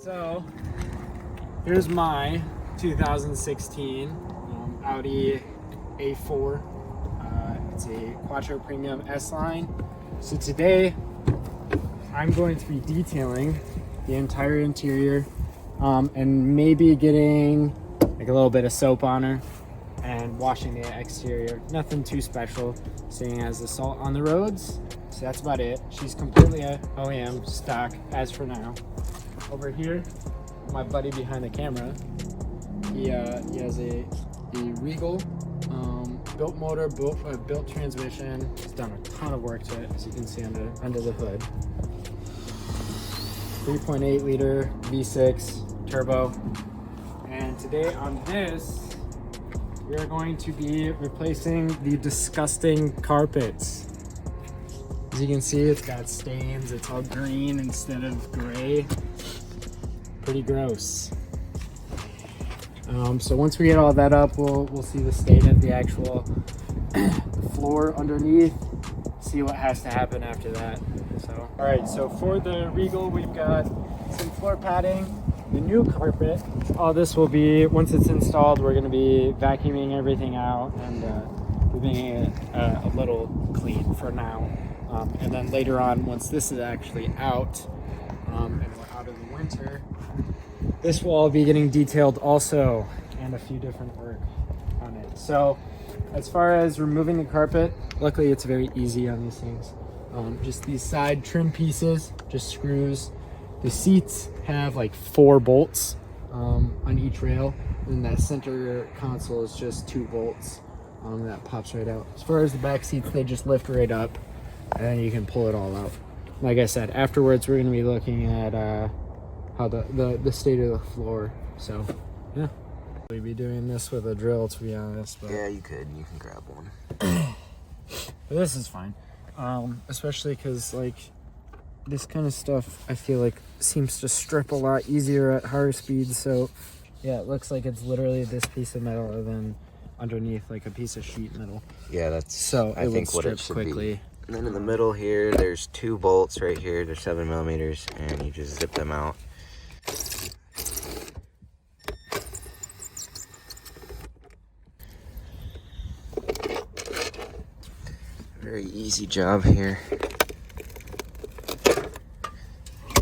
So here's my 2016 Audi A4. It's a Quattro Premium S-Line. So today I'm going to be detailing the entire interior and maybe getting like a little bit of soap on her and washing the exterior. Nothing too special, seeing as the salt on the roads. So that's about it. She's completely OEM stock as for now. Over here, my buddy behind the camera, he has a Regal built motor, built transmission. He's done a ton of work to it, as you can see under the hood. 3.8 liter V6 turbo. And today on this, we are going to be replacing the disgusting carpets. As you can see, it's got stains. It's all green instead of gray. Pretty gross. So once we get all that up, we'll see the state of the actual floor underneath, see what has to happen after that. So, all right, so for the Regal, we've got some floor padding, the new carpet. All this will be, once it's installed, we're gonna be vacuuming everything out and leaving it a little clean for now. And then later on, once this is actually out, and we're out of the winter, this will all be getting detailed also, and a few different work on it. So as far as removing the carpet, luckily it's very easy on these things. Just these side trim pieces, just screws. The seats have like 4 bolts on each rail, and that center console is just 2 bolts that pops right out. As far as the back seats, they just lift right up, and then you can pull it all out. Like I said, afterwards we're going to be looking at how the state of the floor. So yeah, we'd be doing this with a drill, to be honest, but yeah, you can grab one. but this is fine, especially because like this kind of stuff I feel like seems to strip a lot easier at higher speeds. So yeah, it looks like it's literally this piece of metal and then underneath like a piece of sheet metal. Yeah, that's so I think what it should quickly be. And then in the middle here, there's 2 bolts right here. They're 7mm, and you just zip them out. Very easy job here.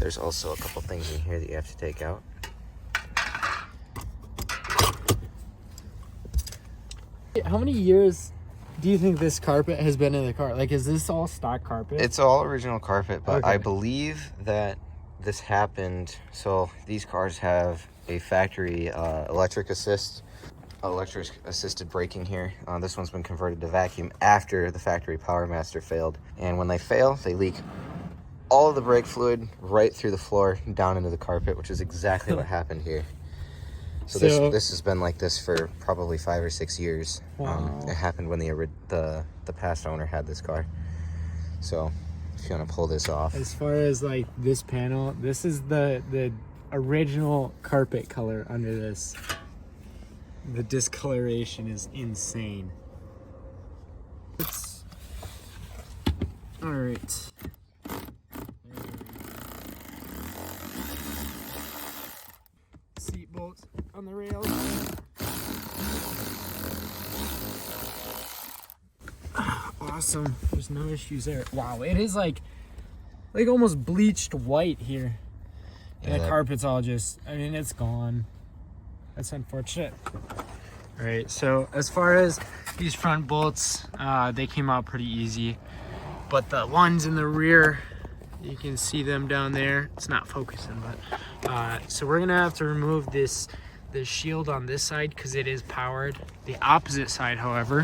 There's also a couple things in here that you have to take out. How many years do you think this carpet has been in the car? Like, is this all stock carpet? It's all original carpet, but okay. I believe that this happened. So these cars have a factory electric assisted braking here. This one's been converted to vacuum after the factory Power Master failed. And when they fail, they leak all of the brake fluid right through the floor down into the carpet, which is exactly what happened here. So this has been like this for probably 5 or 6 years. Wow. It happened when the past owner had this car. So if you want to pull this off. As far as like this panel, this is the original carpet color under this. The discoloration is insane. All right. Seat bolts on the rails. Awesome. There's no issues there. Wow, it is like almost bleached white here. And the carpet's all just, I mean, it's gone. That's unfortunate. All right, so as far as these front bolts, they came out pretty easy. But the ones in the rear, you can see them down there. It's not focusing, but so we're gonna have to remove the shield on this side because it is powered. The opposite side, however,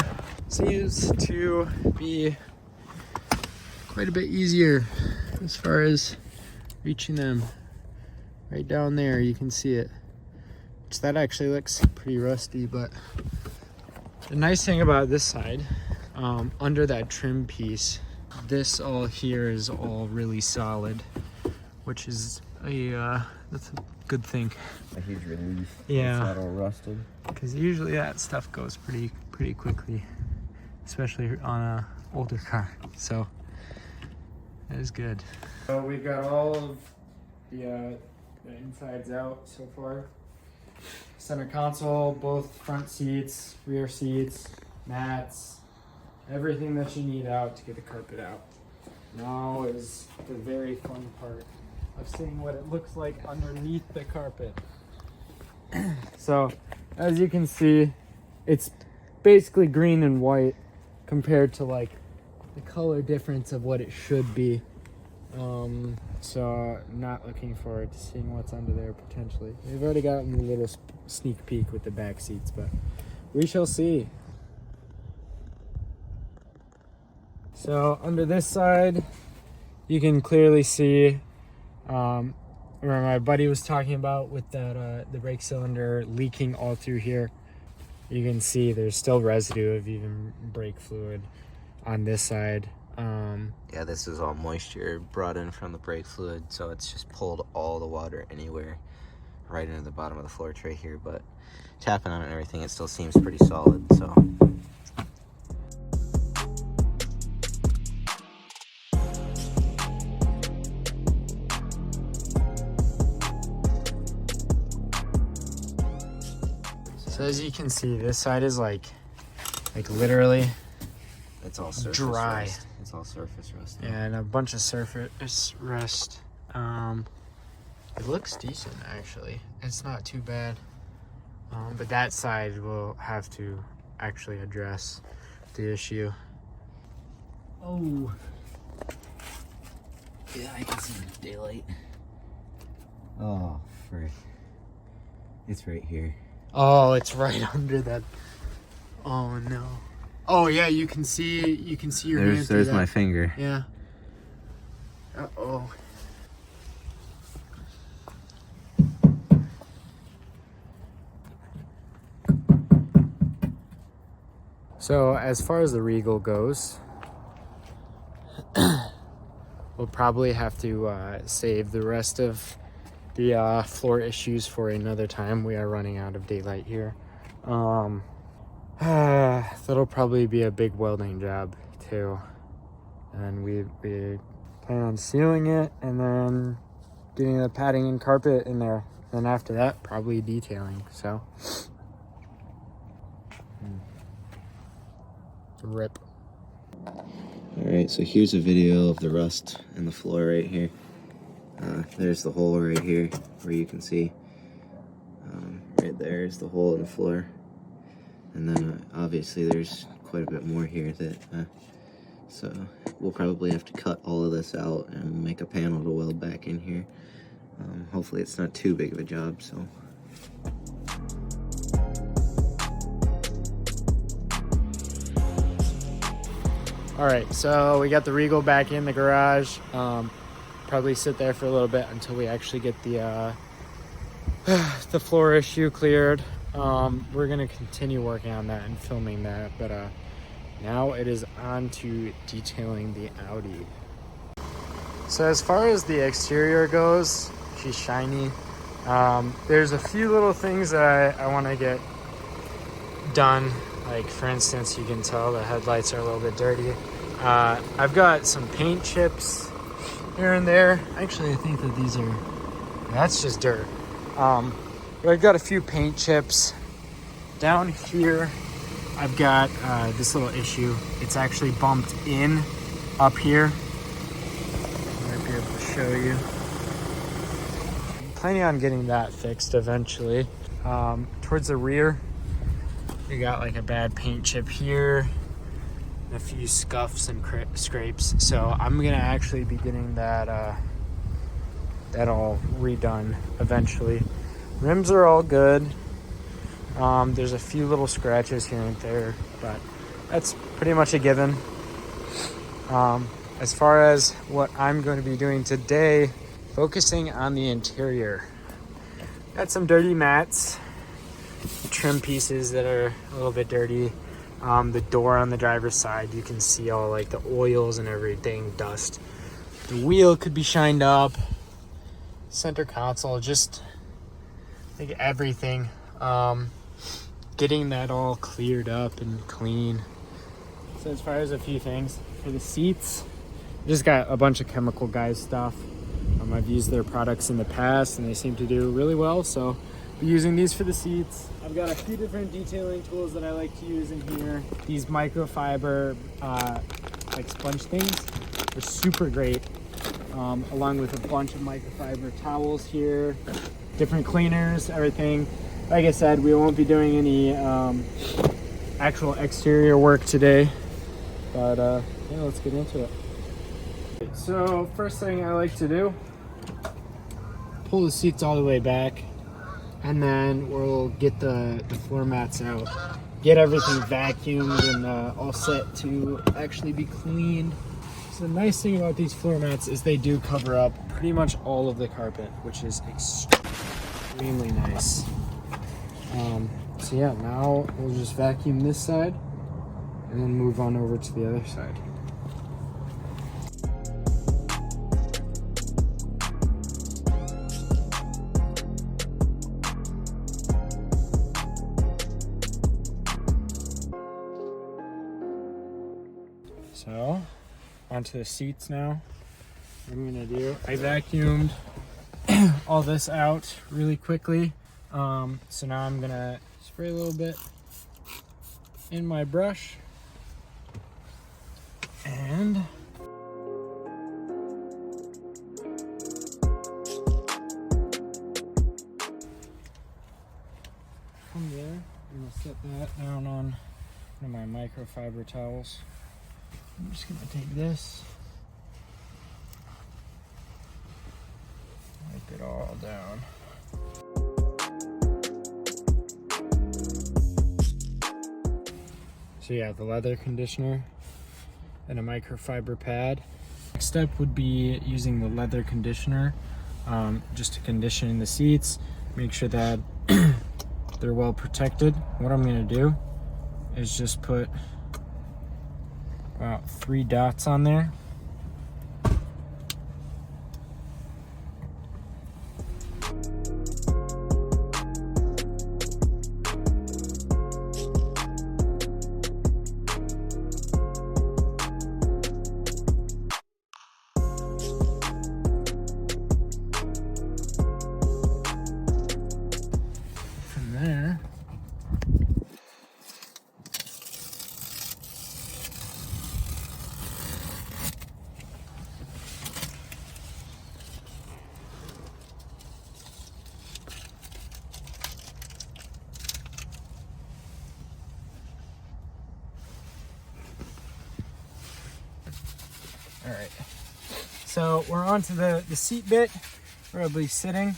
seems to be quite a bit easier as far as reaching them. Right down there, you can see it. Which that actually looks pretty rusty, but the nice thing about this side, under that trim piece, this all here is all really solid, which is that's a good thing. A huge relief. Yeah. It's not all rusted. Because usually that stuff goes pretty quickly, especially on a older car. So that is good. So we've got all of the the insides out so far. Center console, both front seats, rear seats, mats, everything that you need out to get the carpet out. Now is the very fun part of seeing what it looks like underneath the carpet. So, as you can see, it's basically green and white compared to like the color difference of what it should be. So not looking forward to seeing what's under there potentially. We've already gotten a little sneak peek with the back seats, but we shall see. So under this side, you can clearly see where my buddy was talking about with that the brake cylinder leaking all through here. You can see there's still residue of even brake fluid on this side. Yeah, this is all moisture brought in from the brake fluid, so it's just pulled all the water anywhere right into the bottom of the floor tray here, but tapping on it and everything, it still seems pretty solid, so. So as you can see, this side is like literally It's all surface dry. rust. It's all surface rust. Yeah, and a bunch of surface rust. It looks decent actually. It's not too bad. But that side will have to actually address the issue. Oh. Yeah, I can see the daylight. Oh, frick. It's right here. Oh, it's right under that. Oh no. Oh yeah, you can see your hand through There's that. my finger. Yeah. Uh-oh. So as far as the Regal goes, we'll probably have to save the rest of the floor issues for another time. We are running out of daylight here. That'll probably be a big welding job too. And we plan on sealing it and then getting the padding and carpet in there. Then after that, probably detailing. So, rip. Alright, so here's a video of the rust in the floor right here. There's the hole right here where you can see. Right there is the hole in the floor. And then obviously there's quite a bit more here that, so we'll probably have to cut all of this out and make a panel to weld back in here. Hopefully it's not too big of a job, so. All right, so we got the Regal back in the garage. Probably sit there for a little bit until we actually get the floor issue cleared. We're gonna continue working on that and filming that, but now it is on to detailing the Audi. So as far as the exterior goes, she's shiny. There's a few little things that I want to get done. Like for instance, you can tell the headlights are a little bit dirty. I've got some paint chips here and there. Actually, I think that these are, that's just dirt. But I've got a few paint chips. Down here, I've got this little issue. It's actually bumped in up here. I might be able to show you. I'm planning on getting that fixed eventually. Towards the rear, we got like a bad paint chip here, and a few scuffs and scrapes. So I'm gonna actually be getting that all redone eventually. Rims are all good. There's a few little scratches here and there, but that's pretty much a given. As far as what I'm going to be doing today, focusing on the interior. Got some dirty mats, trim pieces that are a little bit dirty. The door on the driver's side, you can see all like the oils and everything, dust. The wheel could be shined up. Center console, just like everything. Getting that all cleared up and clean. So as far as a few things for the seats, just got a bunch of chemical guys stuff. I've used their products in the past and they seem to do really well, so I'll be using these for the seats. I've got a few different detailing tools that I like to use in here. These microfiber like sponge things are super great, along with a bunch of microfiber towels here, different cleaners, everything. Like I said, we won't be doing any actual exterior work today, but yeah, let's get into it. So first thing I like to do, pull the seats all the way back, and then we'll get the floor mats out, get everything vacuumed and all set to actually be cleaned. So the nice thing about these floor mats is they do cover up pretty much all of the carpet, which is extremely nice. So yeah, now we'll just vacuum this side and then move on over to the other side. So, onto the seats now. What I'm gonna do, I vacuumed all this out really quickly. So now I'm gonna spray a little bit in my brush and from there, I'm gonna set that down on one of my microfiber towels. I'm just gonna take this, wipe it all down. So yeah, the leather conditioner and a microfiber pad. Next step would be using the leather conditioner just to condition the seats, make sure that they're well protected. What I'm gonna do is just put about 3 dots on there. From there, all right. So we're on to the seat bit where I'll be sitting.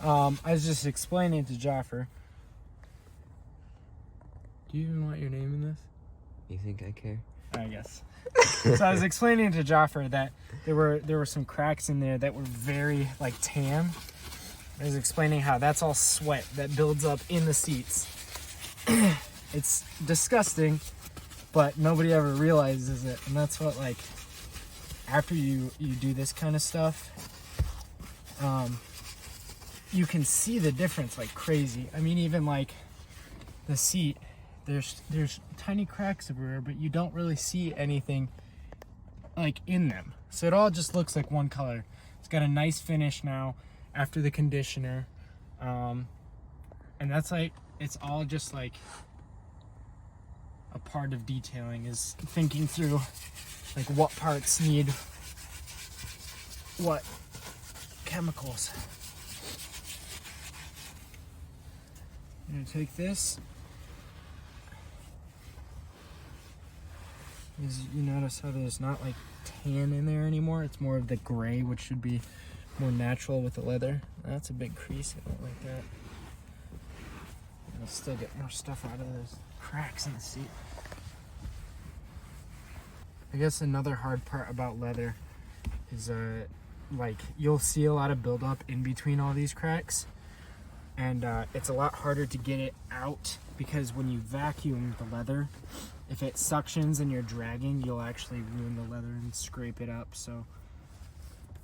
I was just explaining to Jaffer. Do you even want your name in this? You think I care? I guess. So I was explaining to Jaffer that there were some cracks in there that were very like tan. I was explaining how that's all sweat that builds up in the seats. It's disgusting, but nobody ever realizes it, and that's what, like, after you do this kind of stuff, you can see the difference like crazy. I mean, even like the seat, there's tiny cracks everywhere, but you don't really see anything like in them. So it all just looks like one color. It's got a nice finish now after the conditioner. And that's like, it's all just like a part of detailing, is thinking through like what parts need what chemicals. I'm gonna take this. As you notice how there's not like tan in there anymore, it's more of the gray, which should be more natural with the leather. That's a big crease, I don't like that. I'll still get more stuff out of those cracks in the seat. I guess another hard part about leather is like you'll see a lot of buildup in between all these cracks, and it's a lot harder to get it out because when you vacuum the leather, if it suctions and you're dragging, you'll actually ruin the leather and scrape it up. So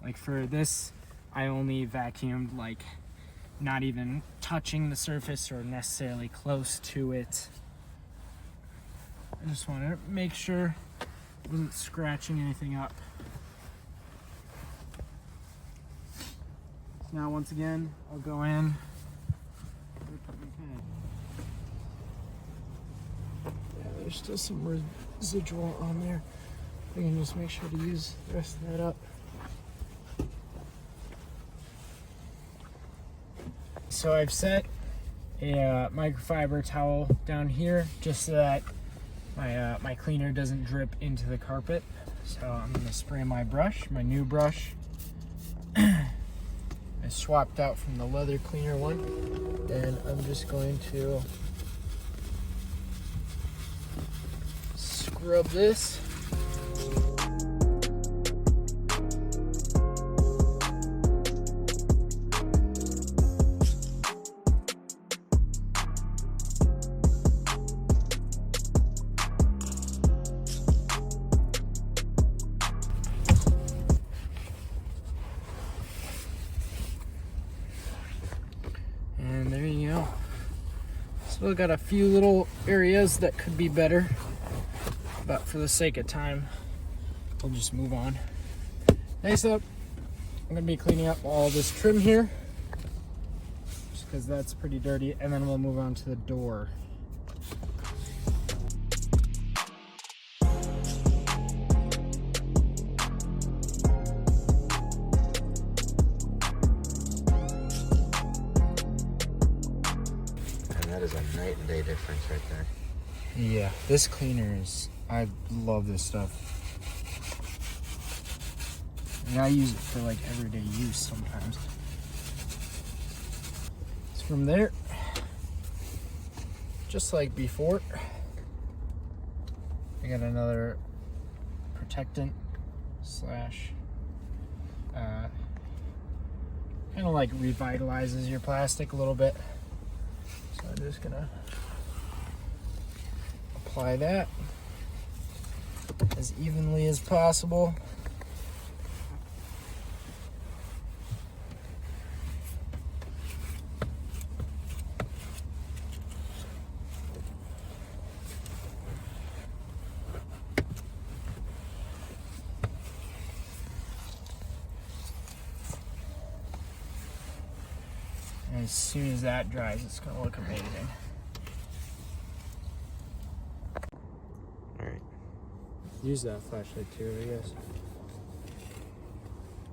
like for this, I only vacuumed like not even touching the surface or necessarily close to it. I just want to make sure it wasn't scratching anything up. now once again, I'll go in. Yeah, there's still some residual on there. We can just make sure to use the rest of that up. So I've set a microfiber towel down here just so that my cleaner doesn't drip into the carpet. So I'm gonna spray my brush, my new brush. I swapped out from the leather cleaner one, and I'm just going to scrub this. And there you go. Still got a few little areas that could be better, but for the sake of time, we'll just move on. Next up, I'm gonna be cleaning up all this trim here, just because that's pretty dirty, and then we'll move on to the door. That is a night and day difference right there. Yeah, this cleaner is, I love this stuff. And I use it for like everyday use sometimes. So from there, just like before, I got another protectant slash kind of like revitalizes your plastic a little bit. So I'm just gonna apply that as evenly as possible. And as soon as that dries, it's gonna look amazing. Alright. Use that flashlight too, I guess.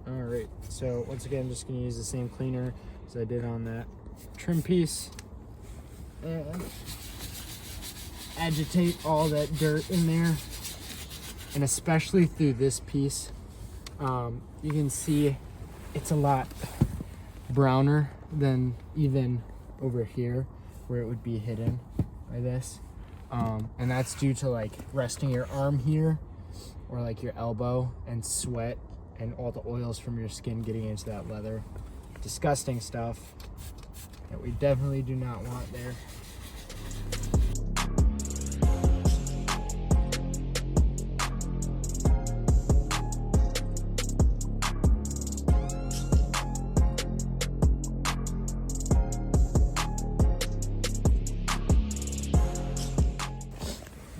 Alright, so once again, I'm just gonna use the same cleaner as I did on that trim piece. And agitate all that dirt in there. And especially through this piece. You can see it's a lot browner than even over here where it would be hidden by this. And that's due to like resting your arm here or like your elbow and sweat and all the oils from your skin getting into that leather. Disgusting stuff that we definitely do not want there.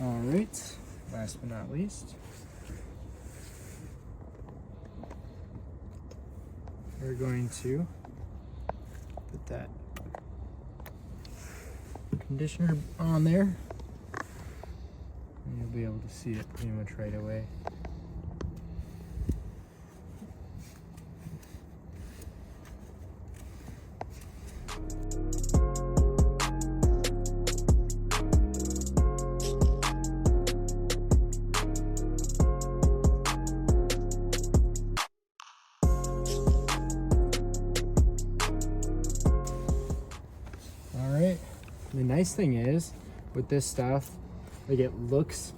Alright, last but not least, we're going to put that conditioner on there, and you'll be able to see it pretty much right away. Alright, the nice thing is with this stuff, like it looks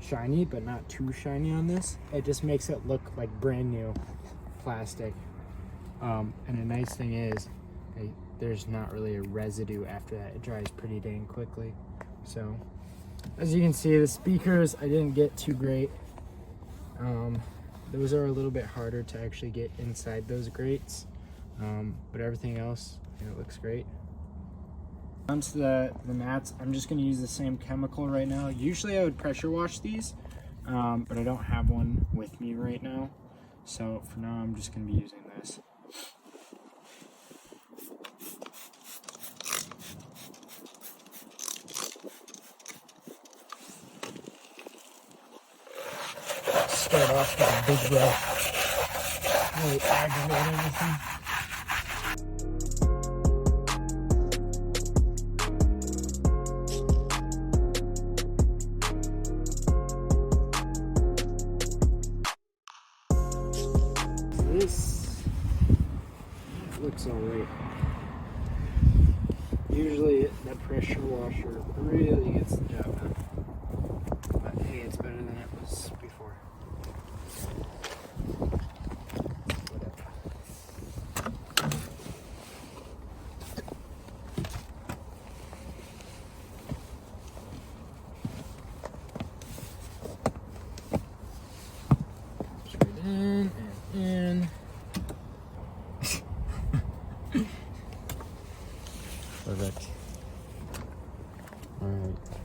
shiny but not too shiny on this. It just makes it look like brand new plastic. And the nice thing is there's not really a residue after that. It dries pretty dang quickly. So as you can see, the speakers I didn't get too great. Those are a little bit harder to actually get inside those grates, but everything else, it looks great. Onto the mats, I'm just going to use the same chemical right now. Usually I would pressure wash these, but I don't have one with me right now. So for now, I'm just going to be using this. that off with a big brush. Really aggravate everything. This looks alright. Usually that pressure washer really gets the job done. But hey, it's better than it was before. Straight in and in. Perfect. All right.